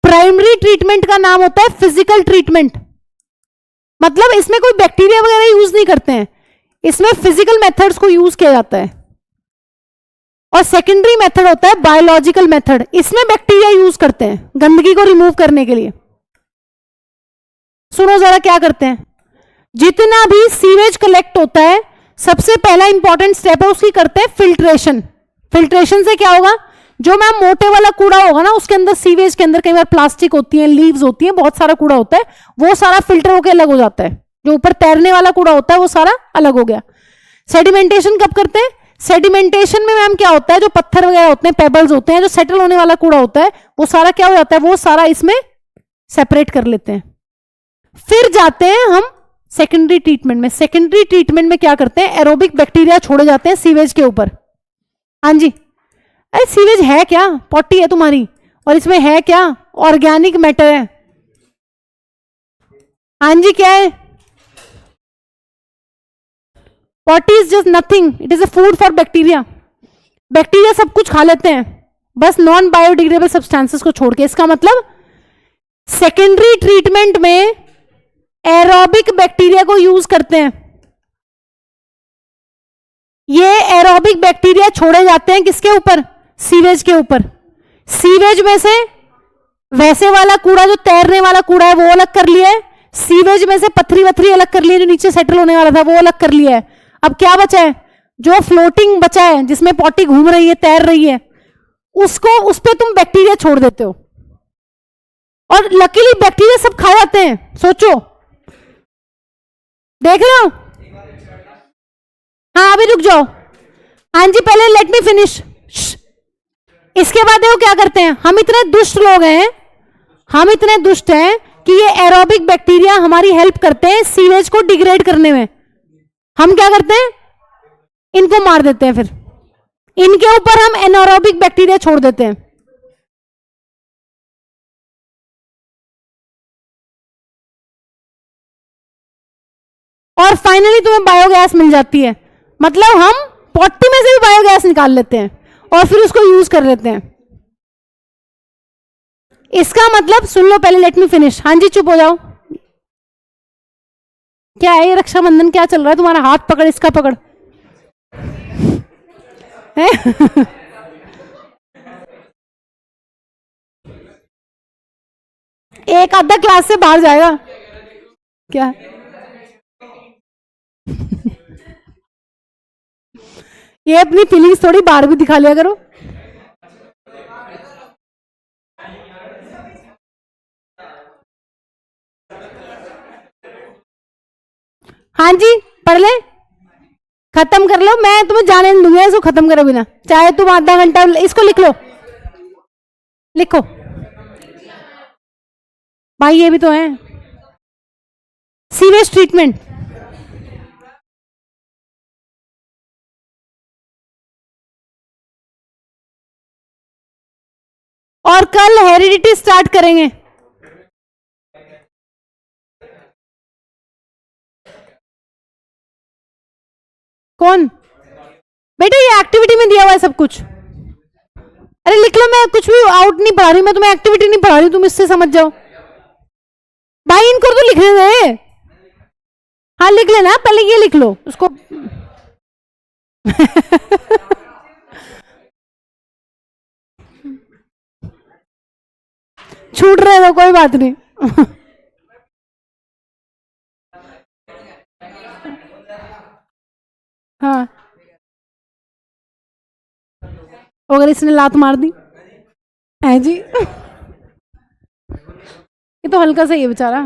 प्राइमरी ट्रीटमेंट का नाम होता है फिजिकल ट्रीटमेंट, मतलब इसमें कोई बैक्टीरिया वगैरह यूज नहीं करते हैं, इसमें फिजिकल मेथड्स को यूज किया जाता है। और सेकेंडरी मेथड होता है बायोलॉजिकल मेथड, इसमें बैक्टीरिया यूज करते हैं गंदगी को रिमूव करने के लिए। सुनो जरा क्या करते हैं। जितना भी सीवेज कलेक्ट होता है, सबसे पहला इंपॉर्टेंट स्टेप है उसकी करते हैं फिल्ट्रेशन। फिल्ट्रेशन से क्या होगा, जो मैम मोटे वाला कूड़ा होगा ना, उसके अंदर सीवेज के अंदर कई बार प्लास्टिक होती है, लीव्स होती है, बहुत सारा कूड़ा होता है, वो सारा फिल्टर होकर अलग हो जाता है। जो ऊपर तैरने वाला कूड़ा होता है वो सारा अलग हो गया। सेडिमेंटेशन कब करते हैं? सेडिमेंटेशन में मैम क्या होता है, जो पत्थर वगैरह होते हैं, पेबल्स होते हैं, जो सेटल होने वाला कूड़ा होता है, वो सारा क्या हो जाता है, वो सारा इसमें सेपरेट कर लेते हैं। फिर जाते हैं हम सेकेंडरी ट्रीटमेंट में। सेकेंडरी ट्रीटमेंट में क्या करते हैं, एरोबिक बैक्टीरिया छोड़े जाते हैं सीवेज के ऊपर। हाँ जी, अरे सीवेज है क्या, पॉटी है तुम्हारी, और इसमें है क्या, ऑर्गेनिक मैटर है। हाँ जी, क्या है, potty is just nothing, it is a food for bacteria. Bacteria सब कुछ खा लेते हैं, बस नॉन बायोडिग्रेडेबल सब्सटेंसेस को छोड़ के। इसका मतलब सेकेंडरी ट्रीटमेंट में एरोबिक बैक्टीरिया को यूज करते हैं। ये एरोबिक बैक्टीरिया छोड़े जाते हैं किसके ऊपर, सीवेज के ऊपर। सीवेज में से वैसे वाला कूड़ा, जो तैरने वाला कूड़ा है, वो अलग कर लिया है। सीवेज में से पथरी वथरी अलग कर लिया, जो नीचे सेटल होने वाला था वो अलग कर लिया है। अब क्या बचा है, जो फ्लोटिंग बचा है, जिसमें पॉटी घूम रही है, तैर रही है, उसको, उस पर तुम बैक्टीरिया छोड़ देते हो, और लकीली बैक्टीरिया सब खा जाते हैं। सोचो, देख रहे हो। हाँ अभी रुक जाओ, हाँ जी पहले लेट मी फिनिश। इसके बाद वो क्या करते हैं, हम इतने दुष्ट लोग हैं, हम इतने दुष्ट हैं कि ये एरोबिक बैक्टीरिया हमारी हेल्प करते हैं सीवेज को डिग्रेड करने में। हम क्या करते हैं, इनको मार देते हैं, फिर इनके ऊपर हम एनारोबिक बैक्टीरिया छोड़ देते हैं। और फाइनली तुम्हें बायोगैस मिल जाती है। मतलब हम पॉटी में से भी बायोगैस निकाल लेते हैं और फिर उसको यूज कर लेते हैं। इसका मतलब सुन लो पहले, लेट मी फिनिश। हाँ जी चुप हो जाओ। क्या है ये रक्षाबंधन, क्या चल रहा है तुम्हारा, हाथ पकड़ इसका पकड़ है? एक आधा क्लास से बाहर जाएगा क्या? ये अपनी फीलिंग्स थोड़ी बाहर भी दिखा लिया करो। हाँ जी पढ़ ले, खत्म कर लो, मैं तुम्हें जाने नहीं दूंगा इसको खत्म करे बिना, चाहे तुम आधा घंटा। इसको लिख लो, लिखो भाई, ये भी तो है सीवेज ट्रीटमेंट। और कल हेरिडिटी स्टार्ट करेंगे। कौन बेटा? ये एक्टिविटी में दिया हुआ है सब कुछ। अरे लिख लो, मैं कुछ भी आउट नहीं पढ़ा रही, मैं तुम्हें एक्टिविटी नहीं पढ़ा रही, तुम इससे समझ जाओ भाई। इनको तो लिखने दे। हाँ लिख लेना, पहले ये लिख लो उसको। छूट रहे तो कोई बात नहीं। हाँ अगर इसने लात मार दी है जी। ये तो हल्का सा, ये बेचारा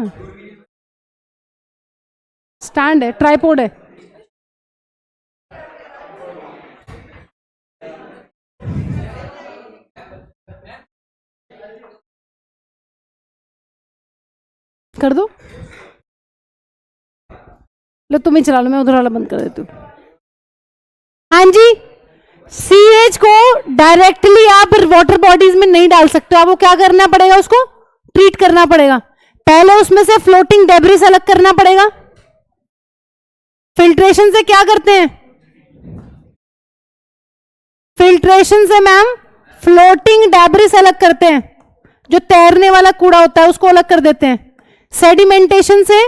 स्टैंड है, ट्राइपॉड है। कर दो, लो तुम ही चला लो, मैं उधर वाला बंद कर देती हूँ। हाँ जी, सीवेज को डायरेक्टली आप वाटर बॉडीज में नहीं डाल सकते हो, आपको क्या करना पड़ेगा? उसको ट्रीट करना पड़ेगा। पहले उसमें से फ्लोटिंग डेब्रिस अलग करना पड़ेगा। फिल्ट्रेशन से क्या करते हैं? फिल्ट्रेशन से मैम फ्लोटिंग डेब्रिस अलग करते हैं, जो तैरने वाला कूड़ा होता है उसको अलग कर देते हैं। सेडिमेंटेशन से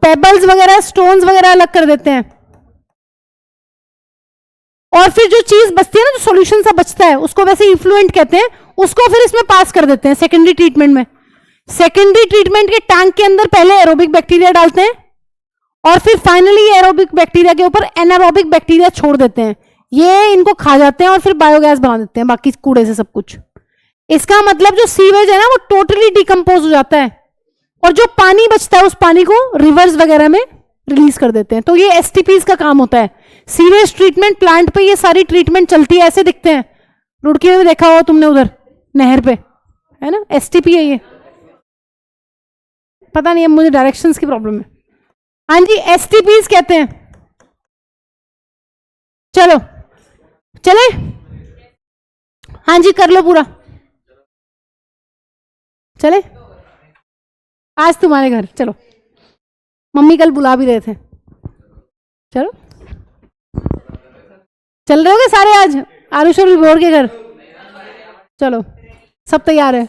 पेबल्स वगैरह, स्टोन्स वगैरह अलग कर देते हैं। और फिर जो चीज बचती है ना, जो सॉल्यूशन सा बचता है, उसको वैसे इफ्लुएंट कहते हैं, उसको फिर इसमें पास कर देते हैं सेकेंडरी ट्रीटमेंट में। सेकेंडरी ट्रीटमेंट के टैंक के अंदर पहले एरोबिक बैक्टीरिया डालते हैं और फिर फाइनली एरोबिक बैक्टीरिया के ऊपर एनारोबिक बैक्टीरिया छोड़ देते हैं। ये इनको खा जाते हैं और फिर बायोगैस बना देते हैं बाकी कूड़े से सब कुछ। इसका मतलब जो सीवेज है ना, वो टोटली डिकम्पोज हो जाता है और जो पानी बचता है उस पानी को रिवर्स वगैरह में रिलीज कर देते हैं। तो ये एसटीपीज का काम होता है। सीवेज ट्रीटमेंट प्लांट पे ये सारी ट्रीटमेंट चलती है, ऐसे दिखते हैं। रुड़की में भी देखा होगा तुमने, उधर नहर पे है ना, एसटीपी है ये। पता नहीं है, मुझे डायरेक्शंस की प्रॉब्लम है। हाँ जी, एसटीपीज कहते हैं। चलो चले, हाँ जी कर लो पूरा। चले आज तुम्हारे घर, चलो मम्मी कल बुला भी रहे थे। चलो चल रहे होगे सारे आज आरुष और विभोर के घर? चलो सब तैयार है।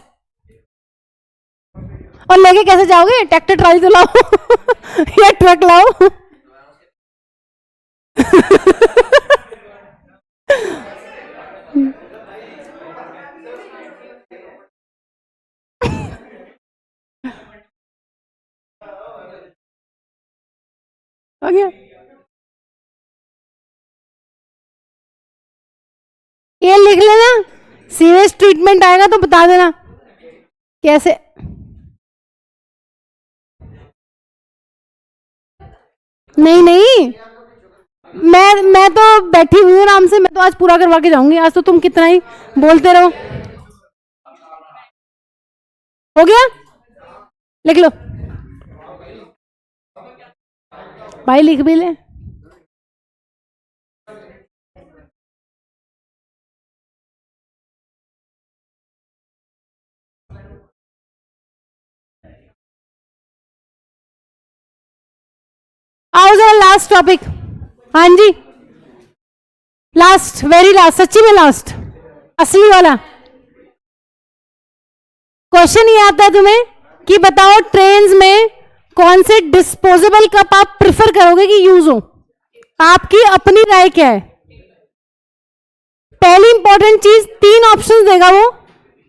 और लेके कैसे जाओगे? ट्रैक्टर ट्राली तो लाओ या ट्रक लाओ। ओके, ये लिख लेना, सीवेज ट्रीटमेंट आएगा तो बता देना कैसे। नहीं नहीं, मैं तो बैठी हुई हूँ आराम से, मैं तो आज पूरा करवा के जाऊंगी। आज तो तुम कितना ही बोलते रहो। हो गया? लिख लो भाई, लिख भी ले। आओ जरा लास्ट टॉपिक। हाँ जी लास्ट, वेरी लास्ट, सच्ची में लास्ट, असली वाला क्वेश्चन ये आता है तुम्हें कि बताओ ट्रेन्स में कौन से डिस्पोजेबल कप आप प्रिफर करोगे कि यूज हो? आपकी अपनी राय क्या है? पहली इंपॉर्टेंट चीज, 3 ऑप्शंस देगा वो।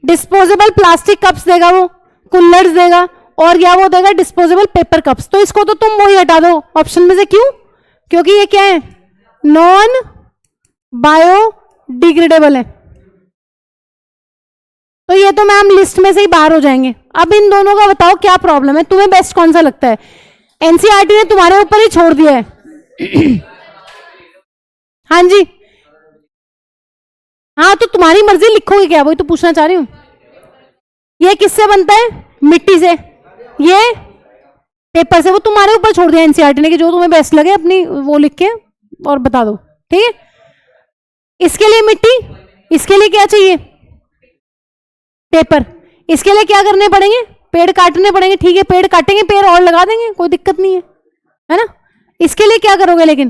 डिस्पोजेबल प्लास्टिक कप्स देगा वो, कुल्लर्स देगा, और या वो देगा डिस्पोजेबल पेपर कप्स। तो इसको तो तुम वही हटा दो ऑप्शन में से। क्यों? क्योंकि ये क्या है? नॉन बायोडिग्रेडेबल है। तो ये तो मैम लिस्ट में से ही बाहर हो जाएंगे। अब इन दोनों का बताओ क्या प्रॉब्लम है, तुम्हें बेस्ट कौन सा लगता है? एनसीईआरटी ने तुम्हारे ऊपर ही छोड़ दिया है। हाँ जी, हाँ तो तुम्हारी मर्जी, लिखोगे क्या वही तो पूछना चाह रही हूँ। ये किससे बनता है? मिट्टी से। ये पेपर से। वो तुम्हारे ऊपर छोड़ दिया एनसीईआरटी ने कि जो तुम्हें बेस्ट लगे अपनी वो लिख के और बता दो। ठीक है, इसके लिए मिट्टी, इसके लिए क्या चाहिए? पेपर। इसके लिए क्या करने पड़ेंगे? पेड़ काटने पड़ेंगे। ठीक है, पेड़ काटेंगे, पेड़ और लगा देंगे, कोई दिक्कत नहीं है ना। इसके लिए क्या करोगे? लेकिन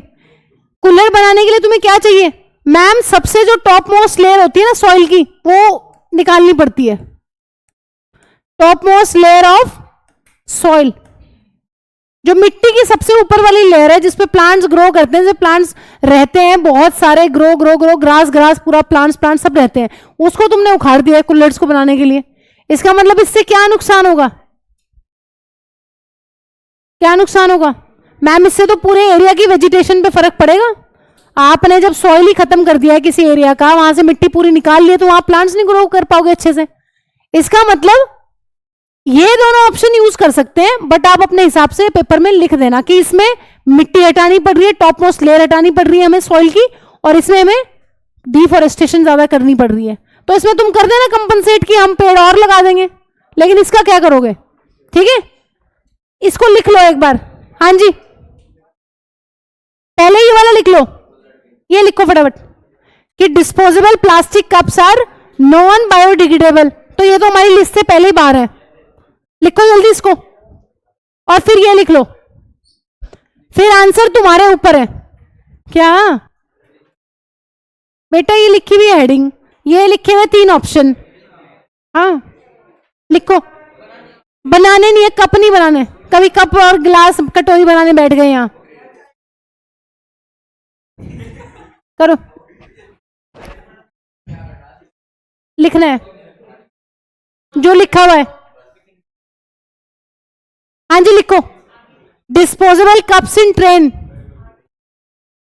कूलर बनाने के लिए तुम्हें क्या चाहिए? मैम सबसे जो टॉप मोस्ट लेयर होती है ना सॉइल की, वो निकालनी पड़ती है। Top most layer of soil, जो मिट्टी की सबसे ऊपर वाली लेयर है जिसपे प्लांट्स ग्रो करते हैं, जिसपे प्लांट्स रहते हैं, बहुत सारे grow grow grow, grass grass, पूरा प्लांट्स प्लांट्स सब रहते हैं, उसको तुमने उखाड़ दिया है कुल्लर्स को बनाने के लिए। इसका मतलब इससे क्या नुकसान होगा? क्या नुकसान होगा मैम? इससे तो पूरे एरिया की वेजिटेशन पे फर्क पड़ेगा। आपने जब सॉइल ही खत्म कर दिया है किसी एरिया का, वहां से मिट्टी पूरी निकाल ली, तो वहां प्लांट्स नहीं ग्रो कर पाओगे अच्छे से। इसका मतलब ये दोनों ऑप्शन यूज कर सकते हैं, बट आप अपने हिसाब से पेपर में लिख देना कि इसमें मिट्टी हटानी पड़ रही है, टॉप मोस्ट लेयर हटानी पड़ रही है हमें सॉइल की, और इसमें हमें डिफॉरेस्टेशन ज्यादा करनी पड़ रही है। तो इसमें तुम कर देना कंपनसेट कि हम पेड़ और लगा देंगे, लेकिन इसका क्या करोगे? ठीक है, इसको लिख लो एक बार। हाँ जी, पहले ये वाला लिख लो, ये लिखो फटाफट कि disposable plastic cups are non biodegradable. तो ये तो हमारी लिस्ट से पहले ही बाहर है, लिखो जल्दी इसको। और फिर ये लिख लो, फिर आंसर तुम्हारे ऊपर है। क्या बेटा? ये लिखी हुई है हेडिंग, ये लिखे हुए 3 ऑप्शन। हाँ लिखो। बनाने नहीं है, कप नहीं बनाने। कभी कप और गिलास कटोरी बनाने बैठ गए यहां, करो। लिखना है जो लिखा हुआ है। हाँ जी लिखो, डिस्पोजेबल कप्स इन ट्रेन।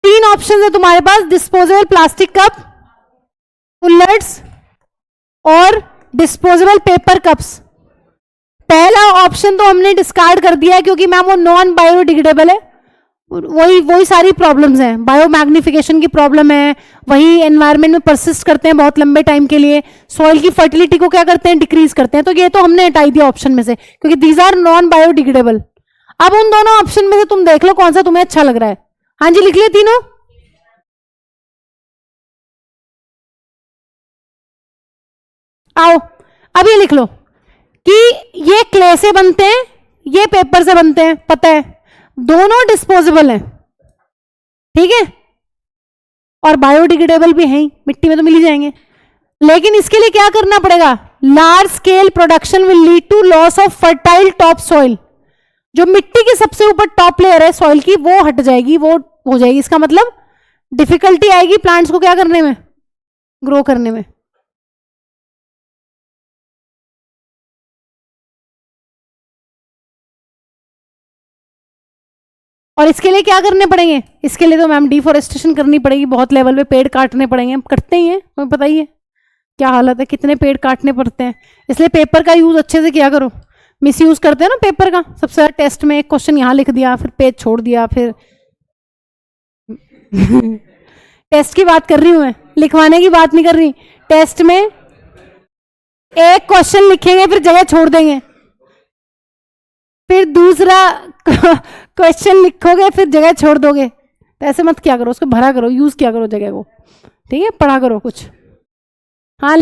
3 ऑप्शन है तुम्हारे पास, डिस्पोजेबल प्लास्टिक कप, कुल्लर्स और डिस्पोजेबल पेपर कप्स। पहला ऑप्शन तो हमने डिस्कार्ड कर दिया है क्योंकि मैम वो नॉन बायोडिग्रेडेबल है। वही सारी प्रॉब्लम्स हैं, बायोमैग्निफिकेशन की प्रॉब्लम है, वही एनवायरनमेंट में परसिस्ट करते हैं बहुत लंबे टाइम के लिए, सॉइल की फर्टिलिटी को क्या करते हैं? डिक्रीज करते हैं। तो ये तो हमने हटाई दिया ऑप्शन में से क्योंकि दीज आर नॉन बायोडिग्रेडेबल। अब उन दोनों ऑप्शन में से तुम देख लो कौन सा तुम्हें अच्छा लग रहा है। हाँ जी लिख लिए तीनों। आओ अब ये लिख लो कि ये क्ले से बनते हैं, ये पेपर से बनते हैं, पता है, दोनों डिस्पोजेबल हैं। ठीक है, और बायोडिग्रेडेबल भी हैं, मिट्टी में तो मिल ही जाएंगे। लेकिन इसके लिए क्या करना पड़ेगा? Large scale production will lead to loss of fertile top soil. जो मिट्टी की सबसे ऊपर टॉप लेयर है सॉइल की, वो हट जाएगी, वो हो जाएगी। इसका मतलब डिफिकल्टी आएगी प्लांट्स को क्या करने में? ग्रो करने में। और इसके लिए क्या करने पड़ेंगे? इसके लिए तो मैम डिफॉरेस्टेशन करनी पड़ेगी, बहुत लेवल पे पेड़ काटने पड़ेंगे। हम करते ही हैं, तुम्हें पता ही है क्या हालत है, कितने पेड़ काटने पड़ते हैं। इसलिए पेपर का यूज अच्छे से किया करो। मिस यूज करते हैं ना पेपर का, सबसे ज्यादा टेस्ट में एक क्वेश्चन यहाँ लिख दिया, फिर पेज छोड़ दिया, फिर टेस्ट की बात कर रही हूं मैं, लिखवाने की बात नहीं कर रही। टेस्ट में एक क्वेश्चन लिखेंगे फिर जगह छोड़ देंगे, फिर दूसरा क्वेश्चन लिखोगे फिर जगह छोड़ दोगे। तो ऐसे मत क्या करो, उसको भरा करो, यूज किया करो जगह को। ठीक है, पढ़ा करो कुछ।